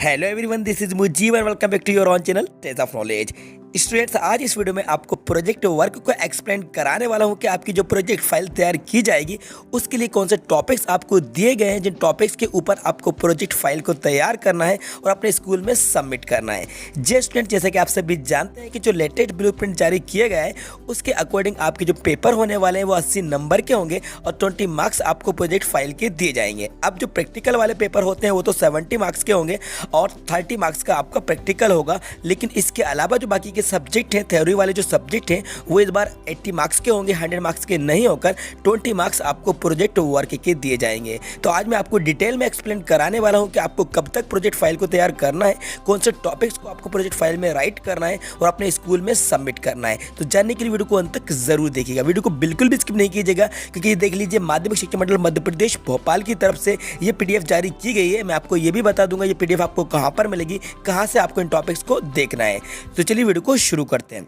Hello everyone, this is Mujeeb and welcome back to your own channel test of knowledge. Students, आज इस video में आपको project work को explain कराने वाला हूं कि आपकी जो प्रोजेक्ट फाइल तैयार की जाएगी उसके लिए कौन से टॉपिक्स आपको दिए गए हैं, जिन टॉपिक्स के ऊपर आपको प्रोजेक्ट फाइल को तैयार करना है और अपने स्कूल में सबमिट करना है। जी स्टूडेंट, जैसे कि आप सभी जानते हैं कि जो लेटेस्ट ब्लूप्रिंट जारी किया गया है उसके अकॉर्डिंग आपके जो पेपर होने वाले हैं वो 80 नंबर के होंगे और 20 मार्क्स आपको प्रोजेक्ट फाइल के दिए जाएंगे। अब जो प्रैक्टिकल वाले पेपर होते हैं वो तो 70 मार्क्स के होंगे और 30 मार्क्स का आपका प्रैक्टिकल होगा, लेकिन इसके अलावा जो बाकी के सब्जेक्ट हैं, थ्योरी वाले जो सब्जेक्ट हैं वो इस बार 80 मार्क्स के होंगे, 100 मार्क्स के नहीं होकर 20 मार्क्स आपको प्रोजेक्ट वर्क के दिए जाएंगे। तो आज मैं आपको डिटेल में एक्सप्लेन कराने वाला हूं कि आपको कब तक प्रोजेक्ट फाइल को तैयार करना है, कौन से टॉपिक्स को आपको प्रोजेक्ट फाइल में राइट करना है और अपने स्कूल में सबमिट करना है। तो जानने के लिए वीडियो को अंत तक जरूर देखिएगा, वीडियो को बिल्कुल भी स्किप नहीं कीजिएगा, क्योंकि देख लीजिए माध्यमिक शिक्षा मंडल मध्य प्रदेश भोपाल की तरफ से ये PDF जारी की गई है। मैं आपको ये भी बता दूंगा ये PDF आपको कहाँ पर मिलेगी, कहाँ से आपको इन टॉपिक्स को देखना है। तो चलिए वीडियो को शुरू करते हैं।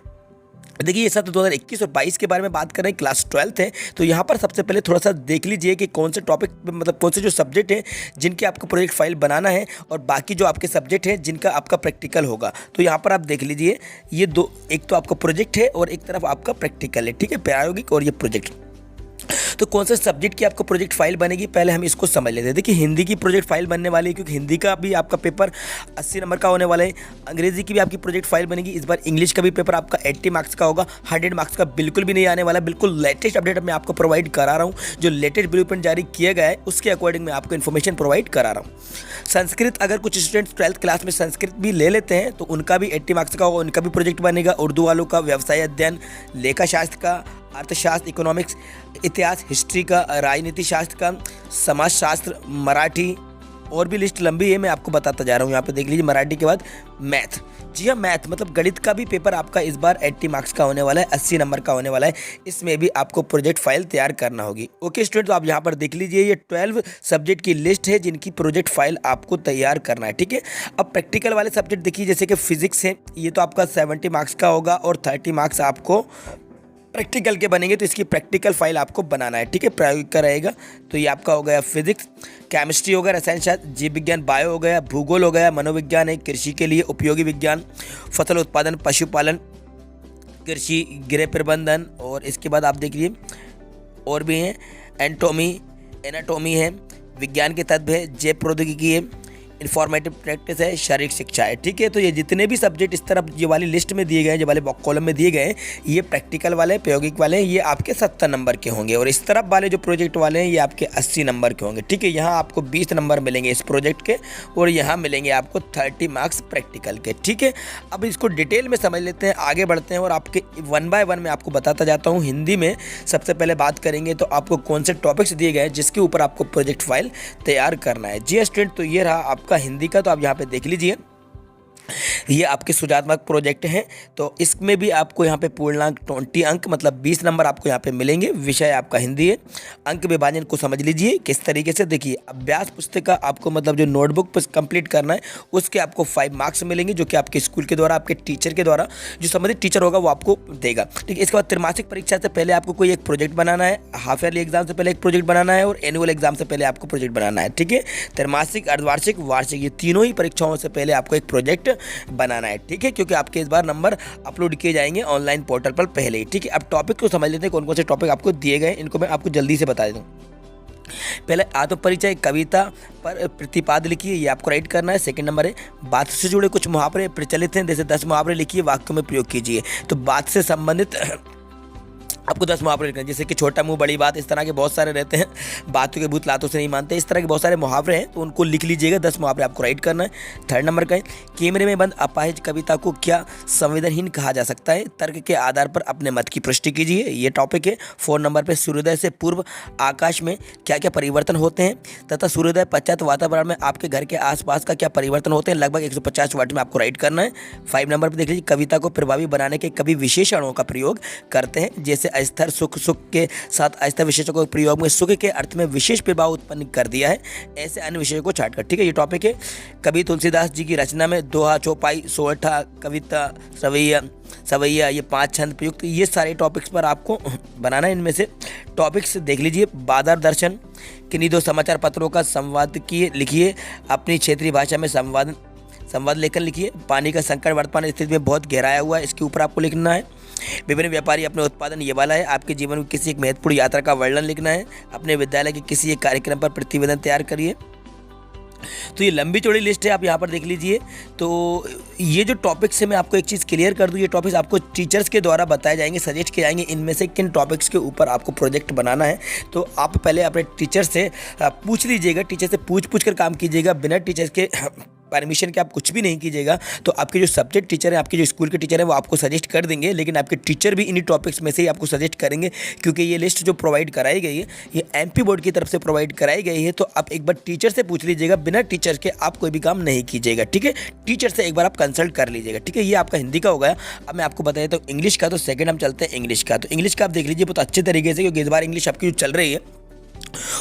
देखिए, ये सब 2021 और 22 के बारे में बात कर रहे हैं, क्लास 12th है। तो यहाँ पर सबसे पहले थोड़ा सा देख लीजिए कि कौन से टॉपिक मतलब कौन से जो सब्जेक्ट हैं जिनके आपको प्रोजेक्ट फाइल बनाना है और बाकी जो आपके सब्जेक्ट हैं जिनका आपका प्रैक्टिकल होगा। तो यहाँ पर आप देख लीजिए, ये दो, एक तो आपका प्रोजेक्ट है और एक तरफ आपका प्रैक्टिकल है, ठीक है, प्रायोगिक और ये प्रोजेक्ट। तो कौन से सब्जेक्ट की आपको प्रोजेक्ट फाइल बनेगी, पहले हम इसको समझ लेते हैं। देखिए, हिंदी की प्रोजेक्ट फाइल बनने वाली है, क्योंकि हिंदी का भी आपका पेपर 80 नंबर का होने वाला है। अंग्रेजी की भी आपकी प्रोजेक्ट फाइल बनेगी। इस बार इंग्लिश का भी पेपर आपका 80 मार्क्स का होगा, 100 मार्क्स का बिल्कुल भी नहीं आने वाला। बिल्कुल लेटेस्ट अपडेट मैं आपको प्रोवाइड करा रहा हूँ, जो लेटेस्ट ब्लूप्रिंट जारी किया गया है उसके अकॉर्डिंग मैं आपको इन्फॉर्मेशन प्रोवाइड करा रहा हूँ। संस्कृत, अगर कुछ स्टूडेंट्स 12th क्लास में संस्कृत भी ले लेते हैं तो उनका भी 80 मार्क्स का होगा, उनका भी प्रोजेक्ट बनेगा। उर्दू वालों का व्यवसाय अध्ययन, लेखा शास्त्र का, अर्थशास्त्र, इकोनॉमिक्स, इतिहास, हिस्ट्री का, राजनीति शास्त्र का, समाज शास्त्र, मराठी, और भी लिस्ट लंबी है, मैं आपको बताता जा रहा हूँ। यहाँ पे देख लीजिए, मराठी के बाद मैथ। जी हाँ, मैथ मतलब गणित का भी पेपर आपका इस बार 80 मार्क्स का होने वाला है, 80 नंबर का होने वाला है। इसमें भी आपको प्रोजेक्ट फाइल तैयार करना होगी। ओके स्टूडेंट, तो आप यहाँ पर देख लीजिए, ये 12 सब्जेक्ट की लिस्ट है जिनकी प्रोजेक्ट फाइल आपको तैयार करना है, ठीक है। अब प्रैक्टिकल वाले सब्जेक्ट देखिए, जैसे कि फिजिक्स है, ये तो आपका 70 मार्क्स का होगा और 30 मार्क्स आपको प्रैक्टिकल के बनेंगे। तो इसकी प्रैक्टिकल फाइल आपको बनाना है, ठीक है, प्रायोगिक का रहेगा। तो ये आपका हो गया फिजिक्स, केमिस्ट्री हो गया, रसायन शास्त्र, जीव विज्ञान, बायो हो गया, भूगोल हो गया, मनोविज्ञान है, कृषि के लिए उपयोगी विज्ञान, फसल उत्पादन, पशुपालन, कृषि, गृह प्रबंधन, और इसके बाद आप देख लीजिए और भी हैं, एनाटॉमी है, विज्ञान के तत्व है, जैव प्रौद्योगिकी है, इन्फॉर्मेटिव प्रैक्टिस है, शारीरिक शिक्षा है, ठीक है। तो ये जितने भी सब्जेक्ट इस तरफ ये वाली लिस्ट में दिए गए हैं, जो वाले कॉलम में दिए गए हैं, ये प्रैक्टिकल वाले, प्रायोगिक वाले हैं, ये आपके 70 नंबर के होंगे। और इस तरफ वाले जो प्रोजेक्ट वाले हैं ये आपके 80 नंबर के होंगे, ठीक है। यहाँ आपको 20 नंबर मिलेंगे इस प्रोजेक्ट के और यहाँ मिलेंगे आपको 30 मार्क्स प्रैक्टिकल के, ठीक है। अब इसको डिटेल में समझ लेते हैं, आगे बढ़ते हैं और आपके 1 बाय 1 मैं आपको बताता जाता हूँ। हिंदी में सबसे पहले बात करेंगे तो आपको कौन से टॉपिक्स दिए गए हैं जिसके ऊपर आपको प्रोजेक्ट फाइल तैयार करना है। जी स्टूडेंट, तो ये रहा आपका हिंदी का। तो आप यहाँ पे देख लीजिए, ये आपके सुजात्मक प्रोजेक्ट हैं। तो इसमें भी आपको यहाँ पे पूर्णांक 20 अंक मतलब 20 नंबर आपको यहाँ पे मिलेंगे। विषय आपका हिंदी है। अंक विभाजन को समझ लीजिए किस तरीके से। देखिए, अभ्यास पुस्तिका आपको मतलब जो नोटबुक पर कंप्लीट करना है उसके आपको 5 मार्क्स मिलेंगे, जो कि आपके स्कूल के द्वारा, आपके टीचर के द्वारा, जो संबंधित टीचर होगा वो आपको देगा, ठीक है। इसके बाद त्रैमासिक परीक्षा से पहले आपको कोई एक प्रोजेक्ट बनाना है, हाफ ईयरली एग्जाम से पहले एक प्रोजेक्ट बनाना है और एनुअल एग्जाम से पहले आपको प्रोजेक्ट बनाना है, ठीक है। त्रैमासिक, अर्धवार्षिक, वार्षिक, ये तीनों ही परीक्षाओं से पहले आपको एक प्रोजेक्ट बनाना है, ठीक है, क्योंकि आपके इस बार नंबर अपलोड किए जाएंगे ऑनलाइन पोर्टल पर पहले ही, ठीक है। अब टॉपिक को समझ लेते हैं, कौन कौन से टॉपिक आपको दिए गए, इनको मैं आपको जल्दी से बता देता हूँ। पहले आत्म परिचय, कविता पर प्रतिपाद लिखिए, ये आपको राइट करना है। सेकंड नंबर है बात से जुड़े कुछ मुहावरे प्रचलित हैं, जैसे 10 मुहावरे लिखिए, वाक्यों में प्रयोग कीजिए। तो बात से संबंधित आपको 10 मुहावरे लिखने हैं, जैसे कि छोटा मुंह बड़ी बात, इस तरह के बहुत सारे रहते हैं। बातों के भूत लातों से नहीं मानते, इस तरह के बहुत सारे मुहावरे हैं, तो उनको लिख लीजिएगा। 10 मुहावरे आपको राइट करना है। थर्ड नंबर का है कैमरे में बंद अपाहिज कविता को क्या संवेदनहीन कहा जा सकता है, तर्क के आधार पर अपने मत की पुष्टि कीजिए, ये टॉपिक है। 4 नंबर पर सूर्योदय से पूर्व आकाश में क्या क्या परिवर्तन होते हैं तथा सूर्योदय पश्चात वातावरण में आपके घर के आसपास का क्या परिवर्तन होते हैं, लगभग 150 वर्ड में आपको राइट करना है। 5 नंबर पर देख लीजिए, कविता को प्रभावी बनाने के कवि विशेषणों का प्रयोग करते हैं, जैसे अस्थिर, सुख के साथ अस्थिर विशेषण को प्रयोग में सुख के अर्थ में विशेष प्रभाव उत्पन्न कर दिया है, ऐसे अन्य विषयों को छाटकर, ठीक है। ये टॉपिक है। कवि तुलसीदास जी की रचना में दोहा, चौपाई, सोरठा, कविता, सवैया, ये 5 छंद प्रयुक्त, ये सारे टॉपिक्स पर आपको बनाना है। इनमें से टॉपिक्स देख लीजिए। बादर दर्शन, किन्हीं 2 समाचार पत्रों का संवादकीय लिखिए, अपनी क्षेत्रीय भाषा में संवाद संवाद लेखन लिखिए। पानी का संकट वर्तमान स्थिति में बहुत गहराया हुआ है, इसके ऊपर आपको लिखना है। विभिन्न व्यापारी अपने उत्पादन, ये वाला है। आपके जीवन में किसी एक महत्वपूर्ण यात्रा का वर्णन लिखना है। अपने विद्यालय के किसी एक कार्यक्रम पर प्रतिवेदन तैयार करिए। तो ये लंबी चौड़ी लिस्ट है, आप यहाँ पर देख लीजिए। तो ये जो टॉपिक्स है, मैं आपको एक चीज़ क्लियर कर दूँ, ये टॉपिक्स आपको टीचर्स के द्वारा बताए जाएंगे, सजेस्ट किए जाएंगे, इनमें से किन टॉपिक्स के ऊपर आपको प्रोजेक्ट बनाना है। तो आप पहले अपने टीचर से पूछ लीजिएगा, टीचर से पूछ कर काम कीजिएगा। बिना टीचर्स के परमिशन के आप कुछ भी नहीं कीजिएगा। तो आपके जो सब्जेक्ट टीचर हैं, आपके जो स्कूल के टीचर हैं, वो आपको सजेस्ट कर देंगे, लेकिन आपके टीचर भी इन्हीं टॉपिक्स में से ही आपको सजेस्ट करेंगे, क्योंकि ये लिस्ट जो प्रोवाइड कराई गई है, ये एमपी बोर्ड की तरफ से प्रोवाइड कराई गई है। तो आप एक बार टीचर से पूछ लीजिएगा, बिना टीचर के आप कोई भी काम नहीं कीजिएगा, ठीक है। टीचर से एक बार आप कंसल्ट कर लीजिएगा, ठीक है। ये आपका हिंदी का हो गया। अब मैं आपको बताया तो इंग्लिश का। तो सेकंड हम चलते हैं इंग्लिश का। तो इंग्लिश का आप देख लीजिए बहुत अच्छे तरीके से, क्योंकि इस बार इंग्लिश आपकी जो चल रही है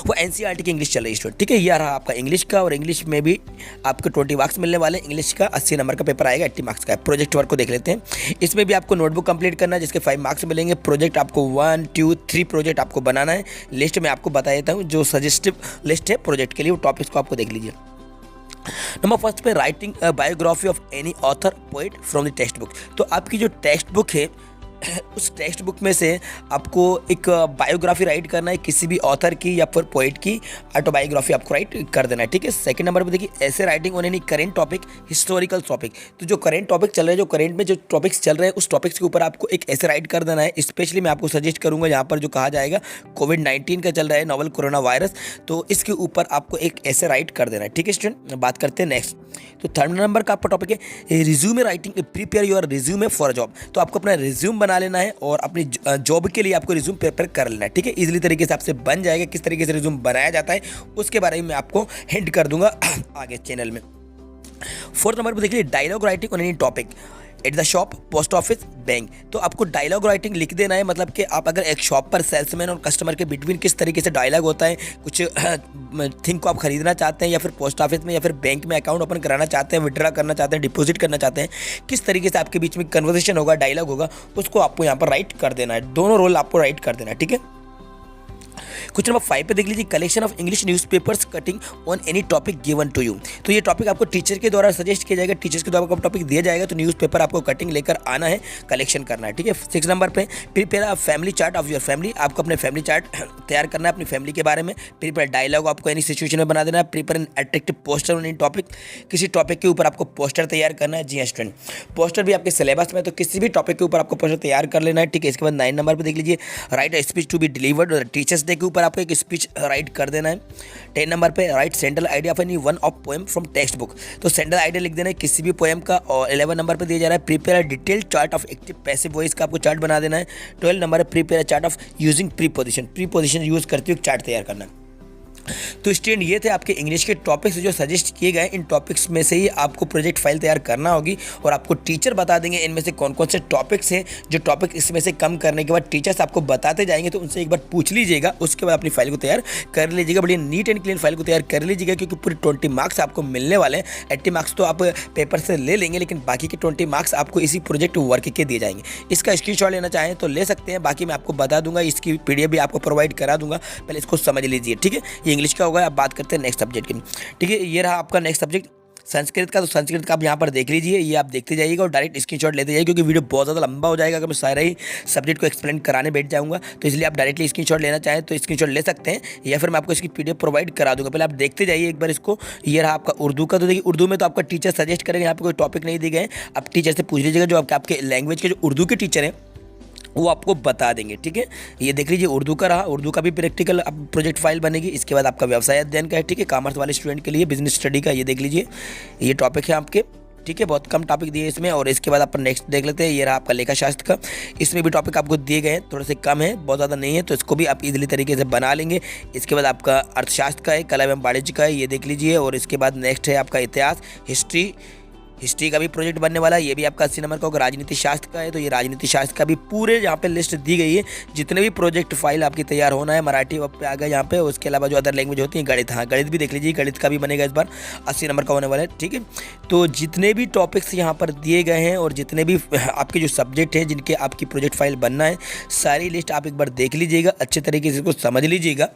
वो एनसीईआरटी की इंग्लिश चल रही है स्टूडेंट, ठीक है। ये रहा आपका इंग्लिश का, और इंग्लिश में भी आपको 20 मार्क्स मिलने वाले हैं। इंग्लिश का 80 नंबर का पेपर आएगा, 80 मार्क्स का। प्रोजेक्ट वर्क को देख लेते हैं। इसमें भी आपको नोटबुक कंप्लीट करना है, जिसके 5 मार्क्स मिलेंगे। प्रोजेक्ट आपको 1, 2, 3 प्रोजेक्ट आपको बनाना है। लिस्ट में आपको बता देता हूँ, जो सजेस्टिव लिस्ट है प्रोजेक्ट के लिए, वो टॉपिक्स को आपको देख लीजिए। नंबर फर्स्ट पे, writing biography of any author poet from the text book. तो आपकी जो टेक्स्ट बुक है, उस टेक्स्ट बुक में से आपको एक बायोग्राफी राइट करना है, किसी भी ऑथर की या फिर पोइट की ऑटोबायोग्राफी आपको राइट कर देना है, ठीक है। सेकंड नंबर पे देखिए, ऐसे writing on any current topic, historical topic. तो जो करेंट टॉपिक चल रहे हैं, जो करेंट में जो टॉपिक्स चल रहे हैं, उस टॉपिक्स के ऊपर आपको एक ऐसे राइट कर देना है। स्पेशली मैं आपको सजेस्ट करूंगा, यहाँ पर जो कहा जाएगा, कोविड-19 का चल रहा है, नोवल कोरोना वायरस, तो इसके ऊपर आपको एक ऐसे राइट कर देना है, ठीक है स्टूडेंट। बात करते हैं नेक्स्ट। तो थर्ड नंबर का आपका टॉपिक है resume writing, prepare your resume for job. तो आपको अपना रिज्यूम बना लेना है और अपनी जॉब के लिए आपको रिज्यूम प्रिपेयर कर लेना है, ठीक है। इजीली तरीके से आपसे बन जाएगा। किस तरीके से रिज्यूम बनाया जाता है उसके बारे में मैं आपको हिंट कर दूंगा आगे चैनल में। फोर्थ नंबर पर देखिए, dialogue writing on any topic at the shop, post office, bank. तो आपको डायलॉग राइटिंग लिख देना है, मतलब कि आप अगर एक शॉप पर सेल्समैन और कस्टमर के बिटवीन किस तरीके से डायलॉग होता है, कुछ थिंग को आप खरीदना चाहते हैं, या फिर पोस्ट ऑफिस में या फिर बैंक में अकाउंट ओपन कराना चाहते हैं, विड्रॉ करना चाहते हैं, डिपॉजिट करना चाहते हैं, किस तरीके से आपके बीच में कन्वर्सेशन होगा, डायलॉग होगा, उसको आपको यहाँ पर राइट कर देना है। दोनों रोल आपको राइट कर देना है, ठीक है। क्वेश्चन नंबर 5 पे देख लीजिए, collection of English newspapers cutting on any topic given to you. तो ये टॉपिक आपको टीचर के द्वारा सजेस्ट किया जाएगा, टीचर्स के द्वारा आपको टॉपिक दिया जाएगा, तो न्यूज़पेपर आपको कटिंग लेकर आना है, कलेक्शन करना है, ठीक है। 6 नंबर पे, prepare a family chart of your family. आपको अपने फैमिली चार्ट तैयार करना है अपनी फैमिली के बारे में। प्रिपेयर डायलॉग आपको एनी सिचुएशन में बना देना है। Prepare an attractive poster on any topic, किसी टॉपिक के ऊपर आपको पोस्टर तैयार करना है। जी हाँ स्टूडेंट, पोस्टर भी आपके सिलेबस में, तो किसी भी टॉपिक के ऊपर आपको पोस्टर तैयार कर लेना है, ठीक है। इसके बाद 9 नंबर पर देख लीजिए, write a speech to be delivered. Teachers day के ऊपर आपको एक स्पीच राइट कर देना है। 10 नंबर पे, right central idea of any one of poem from text book. तो सेंट्रल आइडिया लिख देना है किसी भी पोएम का। और 11 नंबर पे दिया जा रहा है, prepare a detailed chart of active passive voice का आपको चार्ट बना देना है। 12 नंबर पे, prepare a chart of using preposition, preposition use करते हुए चार्ट तैयार करना है। तो स्टूडेंट, ये थे आपके इंग्लिश के टॉपिक्स जो सजेस्ट किए गए। इन टॉपिक्स में से ही आपको प्रोजेक्ट फाइल तैयार करना होगी, और आपको टीचर बता देंगे इनमें से कौन कौन से टॉपिक्स हैं। जो टॉपिक इसमें से कम करने के बाद टीचर्स आपको बताते जाएंगे, तो उनसे एक बार पूछ लीजिएगा, उसके बाद अपनी फाइल को तैयार कर लीजिएगा। बड़ी नीट एंड क्लीन फाइल को तैयार कर लीजिएगा, क्योंकि पूरे 20 मार्क्स आपको मिलने वाले हैं। 80 मार्क्स तो आप पेपर से ले लेंगे, लेकिन बाकी के 20 मार्क्स आपको इसी प्रोजेक्ट वर्क के दिए जाएंगे। इसका स्क्रीनशॉट लेना चाहें तो ले सकते हैं, बाकी मैं आपको बता दूंगा, इसकी PDF भी आपको प्रोवाइड करा दूंगा, पहले इसको समझ लीजिए, ठीक है। ये इंग्लिश का होगा। अब बात करते हैं नेक्स्ट सब्जेक्ट की, ठीक है। ये रहा आपका नेक्स्ट सब्जेक्ट संस्कृत का। तो संस्कृत का आप यहाँ पर देख लीजिए, ये आप देखते जाइएगा और डायरेक्ट स्क्रीनशॉट लेते जाइए, क्योंकि वीडियो बहुत ज़्यादा लंबा हो जाएगा अगर मैं सारा ही सब्जेक्ट को एक्सप्लेन कराने बैठ जाऊँगा। तो इसलिए आप डायरेक्टली स्क्रीनशॉट लेना चाहें तो स्क्रीनशॉट ले सकते हैं, या फिर मैं आपको इसकी PDF प्रोवाइड करा दूँगा। पहले आप देखते जाइए एक बार इसको। ये रहा आपका उर्दू का। तो देखिए, उर्दू में तो आपका टीचर सजेस्ट करेंगे, यहाँ पर कोई टॉपिक नहीं दिए गए, आप टीचर से पूछ लीजिएगा, जो आपके लैंग्वेज के जो उर्दू के टीचर हैं वो आपको बता देंगे, ठीक है। ये देख लीजिए, उर्दू का रहा। उर्दू का भी प्रैक्टिकल अब प्रोजेक्ट फाइल बनेगी। इसके बाद आपका व्यवसाय अध्ययन का है, ठीक है, कॉमर्स वाले स्टूडेंट के लिए बिजनेस स्टडी का। ये देख लीजिए, ये टॉपिक है आपके, ठीक है। बहुत कम टॉपिक दिए इसमें। और इसके बाद अपन नेक्स्ट देख लेते हैं। ये रहा आपका लेखा शास्त्र का। इसमें भी टॉपिक आपको दिए गए हैं, थोड़े से कम है, बहुत ज़्यादा नहीं है, तो इसको भी आप इजीली तरीके से बना लेंगे। इसके बाद आपका अर्थशास्त्र का है, कला एवं वाणिज्य का है, ये देख लीजिए। और इसके बाद नेक्स्ट है आपका इतिहास, हिस्ट्री का भी प्रोजेक्ट बनने वाला है। ये भी आपका 80 नंबर का होगा। राजनीति शास्त्र का है, तो ये राजनीति शास्त्र का भी पूरे यहाँ पे लिस्ट दी गई है, जितने भी प्रोजेक्ट फाइल आपकी तैयार होना है। मराठी पे आ गया यहाँ पे। उसके अलावा जो अदर लैंग्वेज होती है, गणित, हाँ गणित भी देख लीजिए, गणित का भी बनेगा इस बार, 80 नंबर का होने वाला है, ठीक है। तो जितने भी टॉपिक्स यहाँ पर दिए गए हैं और जितने भी आपके जो सब्जेक्ट हैं जिनके आपकी प्रोजेक्ट फाइल बनना है, सारी लिस्ट आप एक बार देख लीजिएगा, अच्छे तरीके से इसको समझ लीजिएगा।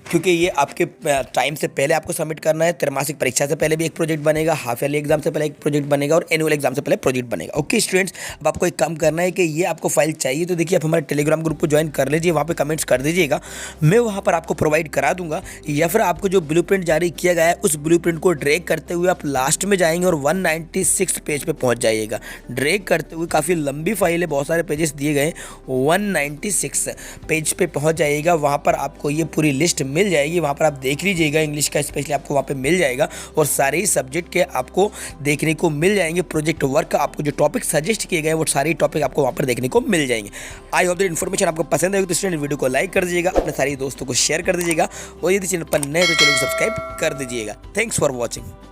क्योंकि ये आपके टाइम से पहले आपको सबमिट करना है। त्रैमासिक परीक्षा से पहले भी एक प्रोजेक्ट बनेगा, हाफ ईयरली एग्जाम से पहले एक प्रोजेक्ट बनेगा और एनुअल एग्जाम से पहले प्रोजेक्ट बनेगा। ओके स्टूडेंट्स, अब आपको एक काम करना है कि ये आपको फाइल चाहिए तो देखिए आप हमारे टेलीग्राम ग्रुप को ज्वाइन कर लीजिए, वहाँ पे कमेंट्स कर दीजिएगा, मैं वहाँ पर आपको प्रोवाइड करा दूंगा। या फिर आपको जो ब्लूप्रिंट जारी किया गया है उस ब्लूप्रिंट को ड्रैग करते हुए आप लास्ट में जाएंगे और 196 पेज पे पहुँच जाइएगा। ड्रैग करते हुए, काफ़ी लंबी फाइल है, बहुत सारे पेजेस दिए गए, 196 पेज पे पहुँच जाइएगा। वहाँ पर आपको ये पूरी लिस्ट मिल जाएगी, वहाँ पर आप देख लीजिएगा, इंग्लिश का स्पेशली आपको वहाँ पे मिल जाएगा और सारे ही सब्जेक्ट के आपको देखने को मिल जाएंगे। प्रोजेक्ट वर्क आपको जो टॉपिक सजेस्ट किए गए वो सारे टॉपिक आपको वहाँ पर देखने को मिल जाएंगे। आई होप दैट इन्फॉर्मेशन आपको पसंद आएगी तो स्टूडेंट वीडियो को लाइक कर दीजिएगा, अपने सारे दोस्तों को शेयर कर दीजिएगा और यदि चैनल पर नए तो चैनल को सब्सक्राइब कर दीजिएगा। Thanks for watching.